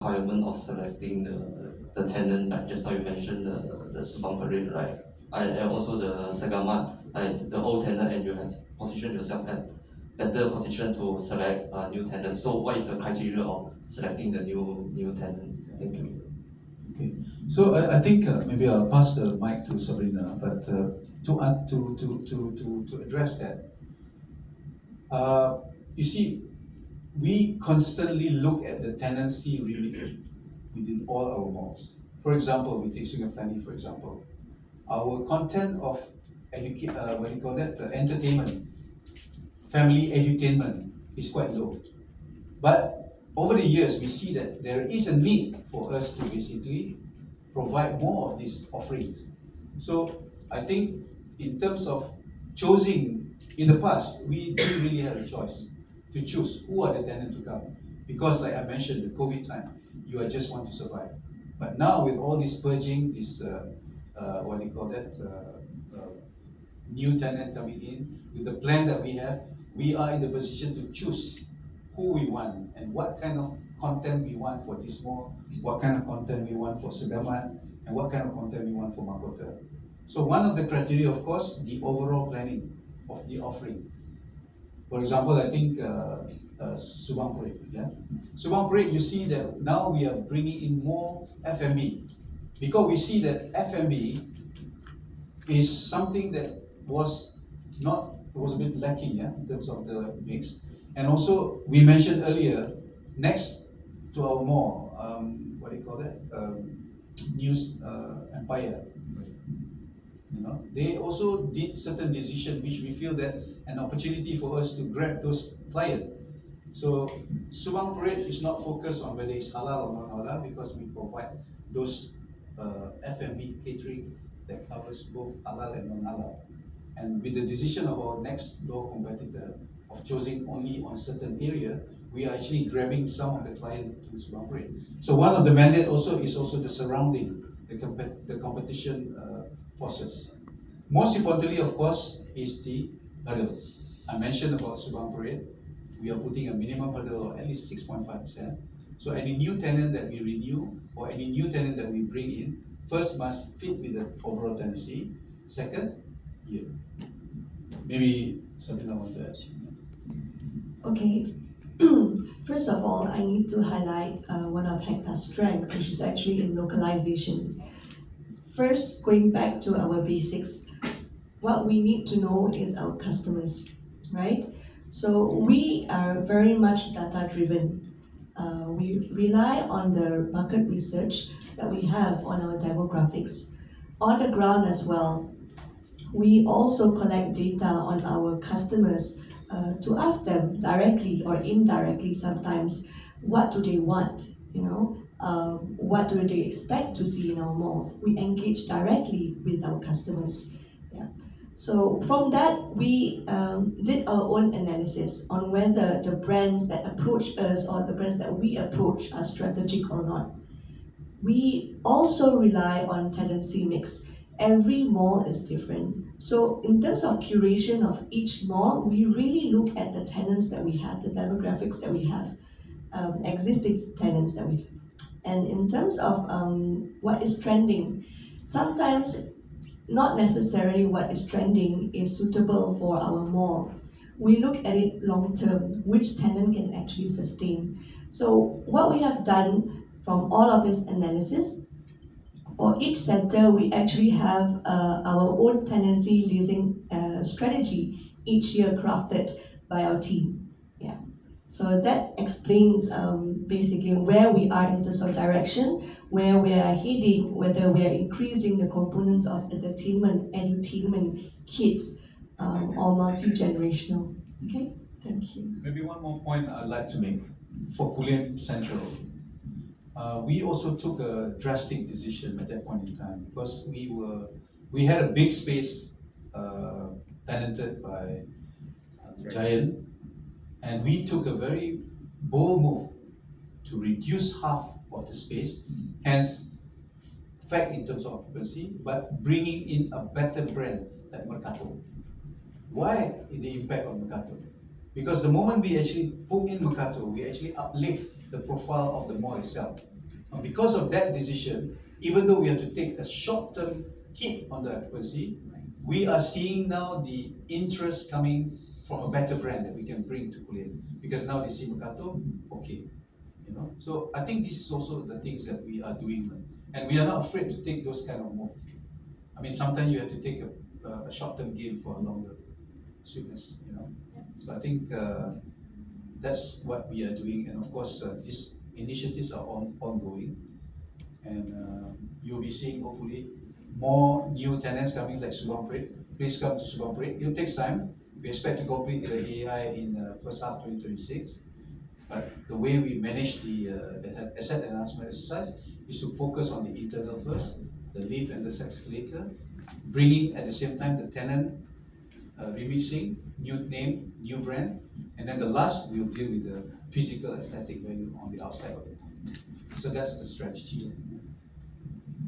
requirement of selecting the tenant, like just now you mentioned the Subang Parade, right? And also the Segamat, like the old tenant, and you have positioned yourself at better position to select a new tenant. So what is the criteria of selecting the new tenant? Thank you. Okay, so I think maybe I'll pass the mic to Sabrina, but to address that, you see, we constantly look at the tenancy remit within all our malls. For example, we take Sungei, for example, our content of what do you call that, entertainment, family edutainment is quite low. But over the years, we see that there is a need for us to basically provide more of these offerings. So I think in terms of choosing, in the past, we didn't really have a choice to choose who are the tenants to come. Because like I mentioned, the COVID time, you just want to survive. But now with all this purging, this, what do you call that, new tenant coming in, with the plan that we are in the position to choose who we want and what kind of content we want for this mall, what kind of content we want for Segamat, and what kind of content we want for Mercato. So one of the criteria, of course, the overall planning of the offering. For example, I think Subang Parade, yeah? Subang Parade, you see that now we are bringing in more F&B because we see that F&B is something that was a bit lacking, yeah, in terms of the mix. And also, we mentioned earlier, next to our mall, what do you call that? News Empire. You know, they also did certain decision which we feel that an opportunity for us to grab those clients. So Subang Parade is not focused on whether it's halal or not halal because we provide those F&B catering that covers both halal and non-halal. And with the decision of our next door competitor of choosing only on certain area, we are actually grabbing some of the client to Subang Parade. So one of the mandate also is also the surrounding, the competition forces. Most importantly, of course, is the hurdles. I mentioned about Subang Parade. We are putting a minimum hurdle of at least 6.5%. So any new tenant that we renew or any new tenant that we bring in, first must fit with the overall tenancy. Second, year. Maybe Sabrina wants to add. Okay. First of all, I need to highlight one of Hektar's strengths, which is actually in localization. First, going back to our basics, what we need to know is our customers, right? So we are very much data driven. We rely on the market research that we have on our demographics. On the ground as well, we also collect data on our customers to ask them directly or indirectly sometimes, what do they want, what do they expect to see in our malls. We engage directly with our customers. Yeah. So from that, we did our own analysis on whether the brands that approach us or the brands that we approach are strategic or not. We also rely on tenancy mix. Every mall is different. So in terms of curation of each mall, we really look at the tenants that we have, the demographics that we have, existing tenants that we have. And in terms of what is trending, sometimes not necessarily what is trending is suitable for our mall. We look at it long term, which tenant can actually sustain. So what we have done from all of this analysis, for each center, we actually have our own tenancy leasing strategy each year crafted by our team. Yeah. So that explains basically where we are in terms of direction, where we are heading, whether we are increasing the components of edutainment kits, or multi-generational. Okay, thank you. Maybe one more point I'd like to make for Kulim Central. We also took a drastic decision at that point in time because we had a big space tenanted by Giant, and we took a very bold move to reduce half of the space, hence fact in terms of occupancy, but bringing in a better brand like Mercato. Why the impact on Mercato? Because the moment we actually put in Mercato, we actually uplift the profile of the mall itself. Because of that decision, even though we have to take a short-term hit on the occupancy, we are seeing now the interest coming from a better brand that we can bring to Kulim. Because now they see Mercato, okay. So I think this is also the things that we are doing. And we are not afraid to take those kind of moves. I mean, sometimes you have to take a short-term gain for a longer sweetness. So I think that's what we are doing. And of course, these initiatives are ongoing. And you'll be seeing hopefully more new tenants coming like Subang Parade. Please come to Subang Parade. It takes time. We expect to complete the AI in first half 2026. But the way we manage the asset enhancement exercise is to focus on the internal first, the lift and the escalator, bringing at the same time the tenant remixing, new name, new brand, and then the last we'll deal with the physical aesthetic value on the outside of it. So that's the strategy.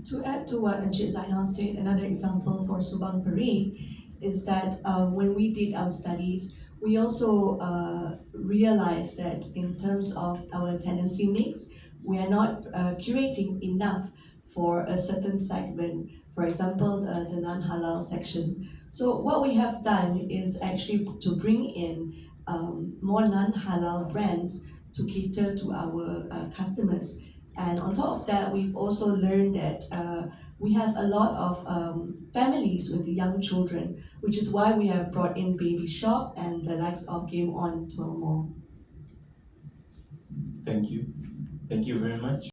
To add to what Encik Zainal said, another example for Subang Parade is that when we did our studies, we also realized that in terms of our tenancy mix, we are not curating enough for a certain segment, for example, the non-halal section. So what we have done is actually to bring in more non-halal brands to cater to our customers. And on top of that, we've also learned that we have a lot of families with young children, which is why we have brought in Baby Shop and the likes of Game On to our mall. Thank you. Thank you very much.